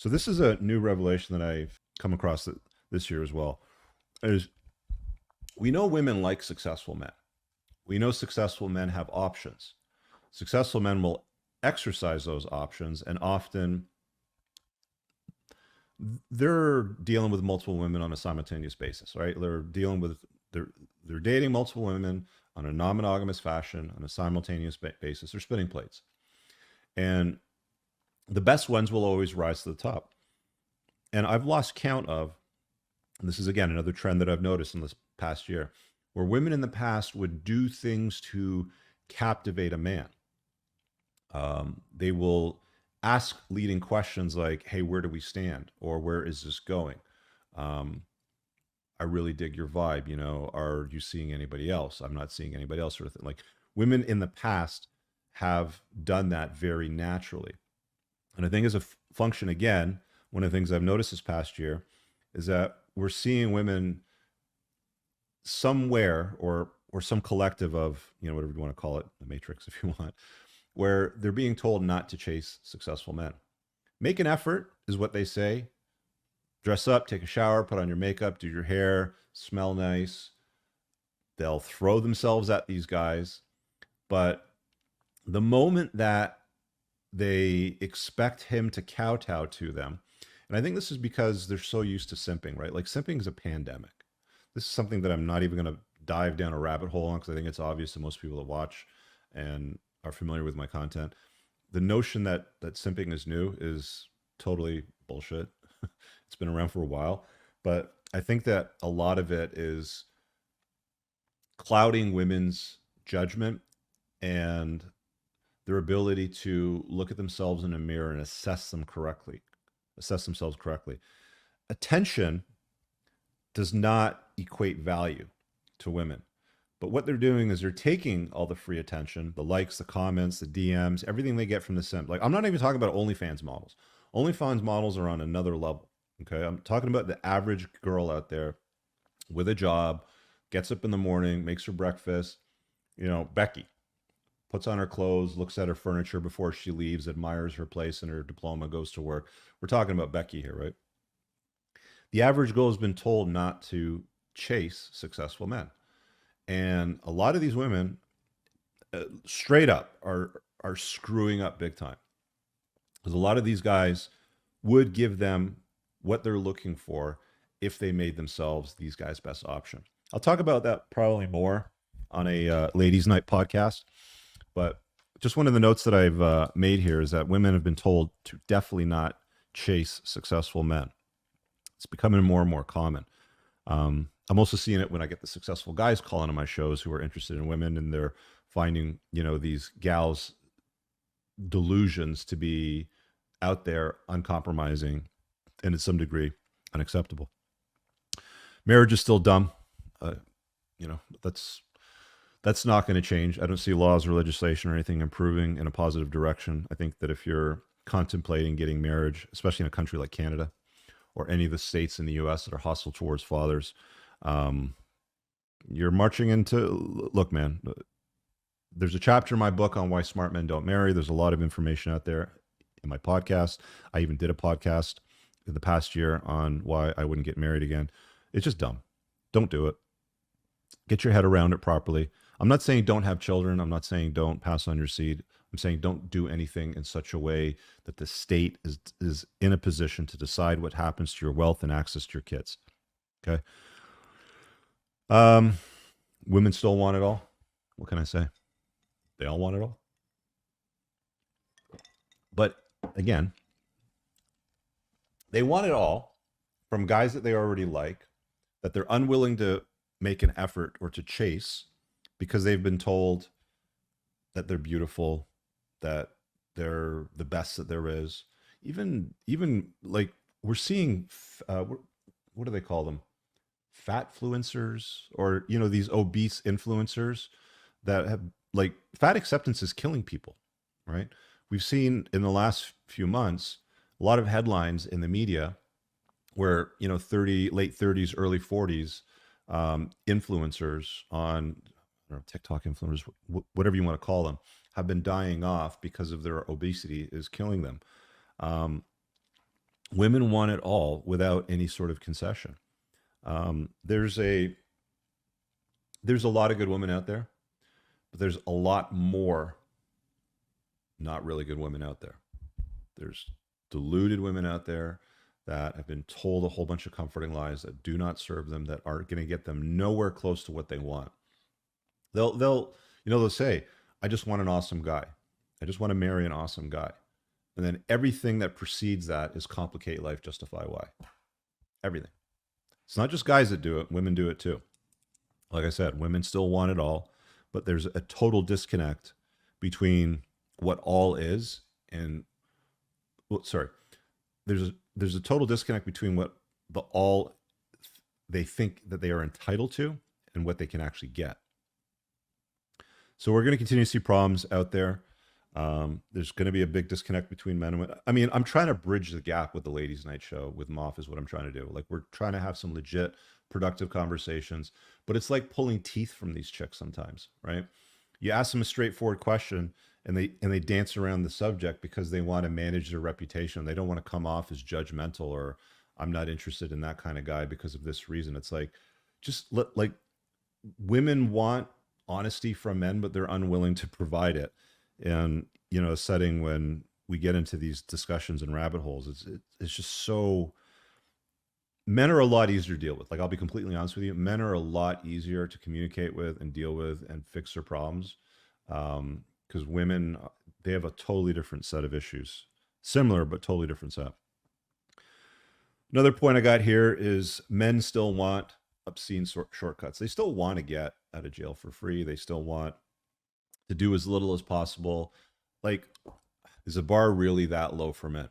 So this is a new revelation that I've come across this year as well. Is we know women like successful men. We know successful men have options. Successful men will exercise those options, and often they're dealing with multiple women on a simultaneous basis, right? They're dating multiple women on a non-monogamous fashion on a simultaneous basis. They're spinning plates, and the best ones will always rise to the top. And I've lost count of, and this is again another trend that I've noticed in this past year, where women in the past would do things to captivate a man. They will ask leading questions like, "Hey, where do we stand?" or "Where is this going?" Um, I really dig your vibe. Are you seeing anybody else? I'm not seeing anybody else, sort of thing. Like women in the past have done that very naturally. And I think as a function, again, one of the things I've noticed this past year is that we're seeing women somewhere or some collective of, whatever you want to call it, the matrix if you want, where they're being told not to chase successful men. Make an effort is what they say. Dress up, take a shower, put on your makeup, do your hair, smell nice. They'll throw themselves at these guys. But the moment that they expect him to kowtow to them, and I think this is because they're so used to simping, right? Like simping is a pandemic. This is something that I'm not even going to dive down a rabbit hole on because I think it's obvious to most people that watch and are familiar with my content. The notion that simping is new is totally bullshit. It's been around for a while, but I think that a lot of it is clouding women's judgment and their ability to look at themselves in a mirror and assess themselves correctly. Attention does not equate value to women. But what they're doing is they're taking all the free attention, the likes, the comments, the DMs, everything they get from the simp. Like, I'm not even talking about OnlyFans models. OnlyFans models are on another level. Okay. I'm talking about the average girl out there with a job, gets up in the morning, makes her breakfast. Becky puts on her clothes, looks at her furniture before she leaves, admires her place and her diploma, goes to work. We're talking about Becky here, right? The average girl has been told not to chase successful men. And a lot of these women straight up are screwing up big time. Because a lot of these guys would give them what they're looking for if they made themselves these guys' best option. I'll talk about that probably more on a ladies' night podcast. But just one of the notes that I've made here is that women have been told to definitely not chase successful men. It's becoming more and more common. I'm also seeing it when I get the successful guys calling on my shows who are interested in women, and they're finding, these gals' delusions to be out there, uncompromising, and to some degree unacceptable. Marriage is still dumb. That's not going to change. I don't see laws or legislation or anything improving in a positive direction. I think that if you're contemplating getting marriage, especially in a country like Canada or any of the states in the US that are hostile towards fathers, you're marching into, look, man, there's a chapter in my book on why smart men don't marry. There's a lot of information out there in my podcast. I even did a podcast in the past year on why I wouldn't get married again. It's just dumb. Don't do it. Get your head around it properly. I'm not saying don't have children. I'm not saying don't pass on your seed. I'm saying don't do anything in such a way that the state is in a position to decide what happens to your wealth and access to your kids. Okay. Women still want it all. What can I say? They all want it all. But again, they want it all from guys that they already like, that they're unwilling to make an effort or to chase because they've been told that they're beautiful, that they're the best that there is. Even like we're seeing, what do they call them? Fat influencers, or these obese influencers that have, like, fat acceptance is killing people, right? We've seen in the last few months a lot of headlines in the media where late 30s, early 40s influencers on, I don't know, TikTok influencers, whatever you want to call them, have been dying off because of their obesity is killing them. Women want it all without any sort of concession. There's a lot of good women out there, but there's a lot more not really good women out there. There's deluded women out there that have been told a whole bunch of comforting lies that do not serve them, that aren't going to get them nowhere close to what they want. They'll say, I just want an awesome guy. I just want to marry an awesome guy. And then everything that precedes that is complicate life, justify why. Everything. It's not just guys that do it, women do it too. Like I said, women still want it all, but there's a total disconnect between what all is and, there's a total disconnect between what the all they think that they are entitled to and what they can actually get. So we're going to continue to see problems out there. There's going to be a big disconnect between men and women. I mean, I'm trying to bridge the gap with the ladies' night show with Moff is what I'm trying to do. Like, we're trying to have some legit, productive conversations, but it's like pulling teeth from these chicks sometimes, right? You ask them a straightforward question and they dance around the subject because they want to manage their reputation. They don't want to come off as judgmental or I'm not interested in that kind of guy because of this reason. It's like, like women want honesty from men, but they're unwilling to provide it. And, a setting when we get into these discussions and rabbit holes, it's just so, men are a lot easier to deal with. Like, I'll be completely honest with you. Men are a lot easier to communicate with and deal with and fix their problems. Because women, they have a totally different set of issues. Similar, but totally different set. Another point I got here is men still want obscene shortcuts. They still want to get out of jail for free. They still want to do as little as possible. Like, is the bar really that low for men?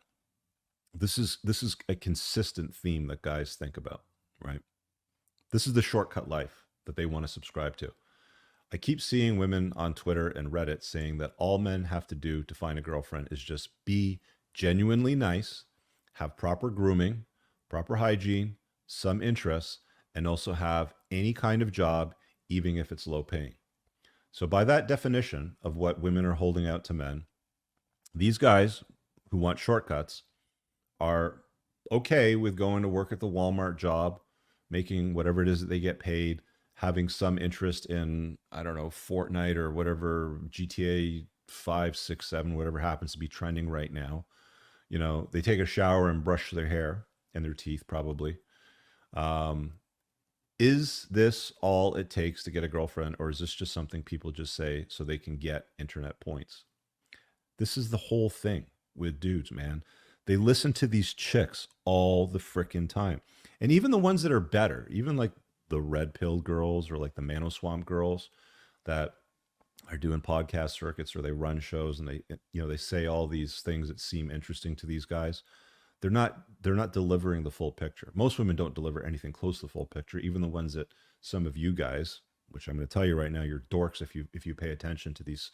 This is a consistent theme that guys think about, right? This is the shortcut life that they want to subscribe to. I keep seeing women on Twitter and Reddit saying that all men have to do to find a girlfriend is just be genuinely nice, have proper grooming, proper hygiene, some interests, and also have any kind of job, even if it's low paying. So by that definition of what women are holding out to men, these guys who want shortcuts are okay with going to work at the Walmart job, making whatever it is that they get paid, having some interest in, I don't know, Fortnite or whatever, GTA 5, 6, 7, whatever happens to be trending right now. They take a shower and brush their hair and their teeth probably. Is this all it takes to get a girlfriend, or is this just something people just say so they can get internet points? This is the whole thing with dudes, man. They listen to these chicks all the frickin' time. And even the ones that are better, even like the red pill girls or like the Mano Swamp girls that are doing podcast circuits or they run shows and they say all these things that seem interesting to these guys. They're not delivering the full picture. Most women don't deliver anything close to the full picture. Even the ones that some of you guys, which I'm going to tell you right now, you're dorks if you pay attention to these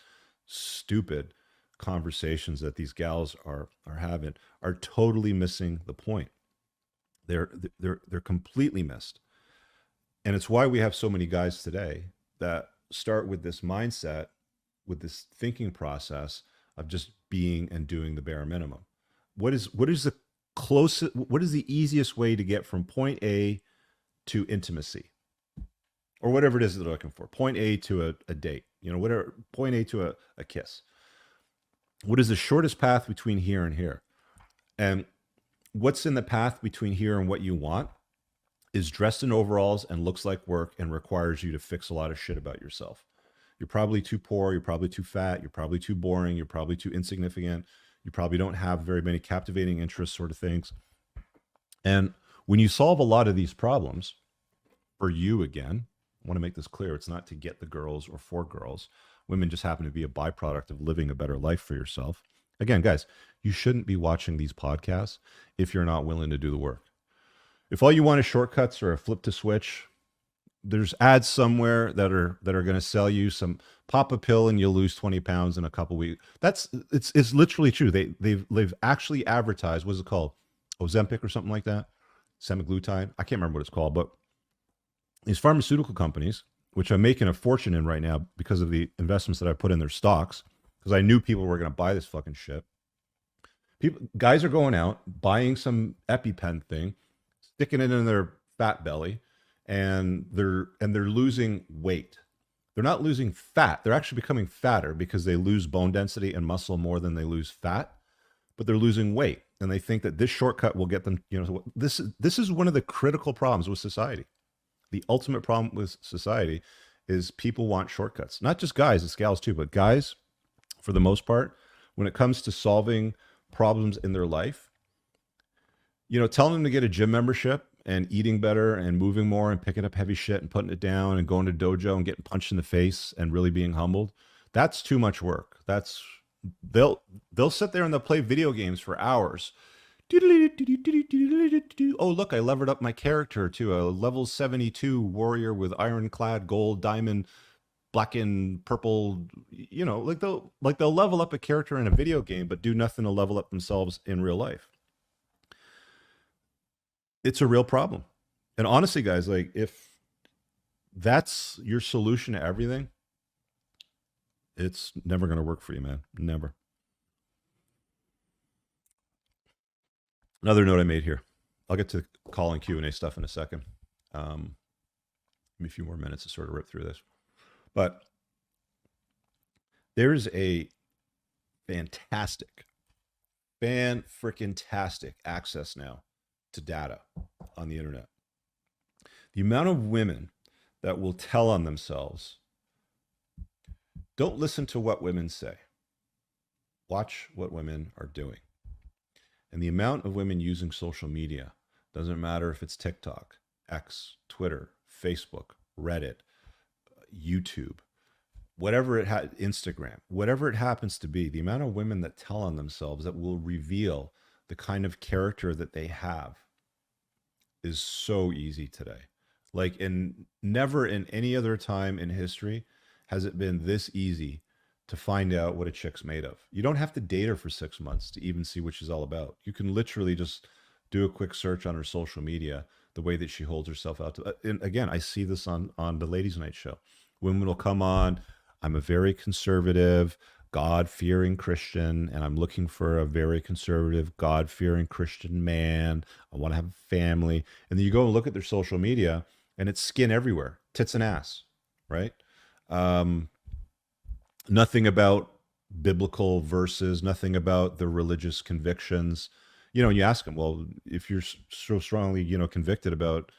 stupid conversations that these gals are having, are totally missing the point. They're completely missed. And it's why we have so many guys today that start with this mindset, with this thinking process of just being and doing the bare minimum. What is the closest, what is the easiest way to get from point A to intimacy? Or whatever it is that they're looking for. Point A to a date, whatever, point A to a kiss. What is the shortest path between here and here? And what's in the path between here and what you want is dressed in overalls and looks like work and requires you to fix a lot of shit about yourself. You're probably too poor. You're probably too fat. You're probably too boring. You're probably too insignificant. You probably don't have very many captivating interests, sort of things. And when you solve a lot of these problems, for you again, I want to make this clear. It's not to get the girls or for girls. Women just happen to be a byproduct of living a better life for yourself. Again, guys, you shouldn't be watching these podcasts if you're not willing to do the work. If all you want is shortcuts or a flip to switch, there's ads somewhere that are going to sell you some, pop a pill and you'll lose 20 pounds in a couple weeks. It's literally true. They've actually advertised, what's it called? Ozempic or something like that? Semaglutide. I can't remember what it's called, but these pharmaceutical companies, which I'm making a fortune in right now because of the investments that I put in their stocks, because I knew people were going to buy this fucking shit. Guys are going out, buying some EpiPen thing, sticking it in their fat belly, and they're losing weight. They're not losing fat. They're actually becoming fatter because they lose bone density and muscle more than they lose fat, but they're losing weight. And they think that this shortcut will get them, this is one of the critical problems with society. The ultimate problem with society is people want shortcuts. Not just guys, it's gals too, but guys, for the most part, when it comes to solving problems in their life, telling them to get a gym membership and eating better and moving more and picking up heavy shit and putting it down and going to dojo and getting punched in the face and really being humbled, that's too much work. They'll sit there and they'll play video games for hours. Oh, look, I levered up my character to a level 72 warrior with ironclad gold diamond black and purple, they'll level up a character in a video game but do nothing to level up themselves in real life. It's a real problem. And honestly, guys, like, if that's your solution to everything, it's never going to work for you, man. Never. Another note I made here. I'll get to call and Q&A stuff in a second. Give me a few more minutes to sort of rip through this. But there's a fan-freaking-tastic access now to data on the internet. The amount of women that will tell on themselves, don't listen to what women say. Watch what women are doing. And the amount of women using social media, doesn't matter if it's TikTok, X, Twitter, Facebook, Reddit, YouTube, whatever Instagram, whatever it happens to be, the amount of women that tell on themselves that will reveal the kind of character that they have is so easy today. Like, never in any other time in history has it been this easy to find out what a chick's made of. You don't have to date her for 6 months to even see what she's all about. You can literally just do a quick search on her social media, the way that she holds herself out to. And again, I see this on the Ladies' Night show. Women will come on, I'm a very conservative, God-fearing Christian, and I'm looking for a very conservative, God-fearing Christian man. I want to have a family. And then you go and look at their social media, and it's skin everywhere, tits and ass, right? Nothing about biblical verses, nothing about the religious convictions. And you ask them, well, if you're so strongly, convicted about,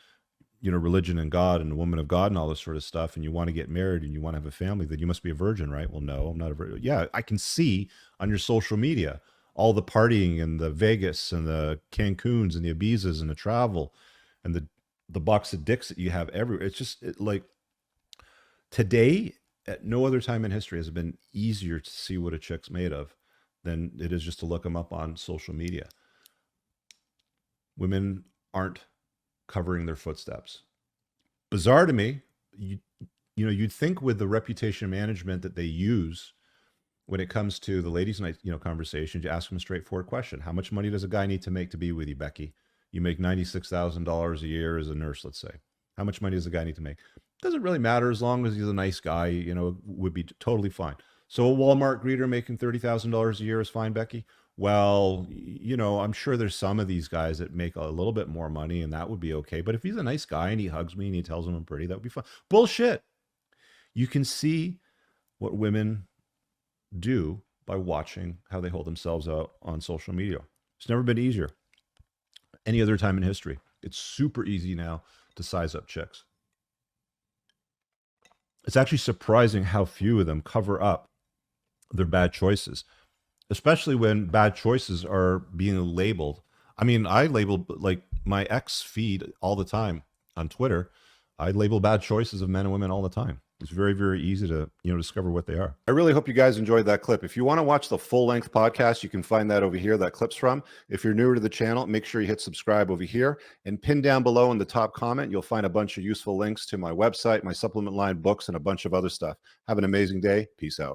religion and God and the woman of God and all this sort of stuff, and you want to get married and you want to have a family, then you must be a virgin, right? Well, no, I'm not a virgin. Yeah, I can see on your social media all the partying and the Vegas and the Cancuns and the Ibizas and the travel and the box of dicks that you have everywhere. It's just like today, at no other time in history has it been easier to see what a chick's made of than it is just to look them up on social media. Women aren't covering their footsteps. Bizarre to me. You'd think with the reputation management that they use when it comes to the Ladies' Night, conversations, you ask them a straightforward question. How much money does a guy need to make to be with you, Becky? You make $96,000 a year as a nurse, let's say. How much money does a guy need to make? Doesn't really matter as long as he's a nice guy, would be totally fine. So a Walmart greeter making $30,000 a year is fine, Becky? Well, I'm sure there's some of these guys that make a little bit more money and that would be okay. But if he's a nice guy and he hugs me and he tells me I'm pretty, that would be fine. Bullshit. You can see what women do by watching how they hold themselves out on social media. It's never been easier. Any other time in history. It's super easy now to size up chicks. It's actually surprising how few of them cover up their bad choices, especially when bad choices are being labeled. I mean, I label, like, my ex feed all the time on Twitter. I label bad choices of men and women all the time. It's very, very easy to, discover what they are. I really hope you guys enjoyed that clip. If you want to watch the full-length podcast, you can find that over here, that clip's from. If you're newer to the channel, make sure you hit subscribe over here. And pinned down below in the top comment, you'll find a bunch of useful links to my website, my supplement line, books, and a bunch of other stuff. Have an amazing day. Peace out.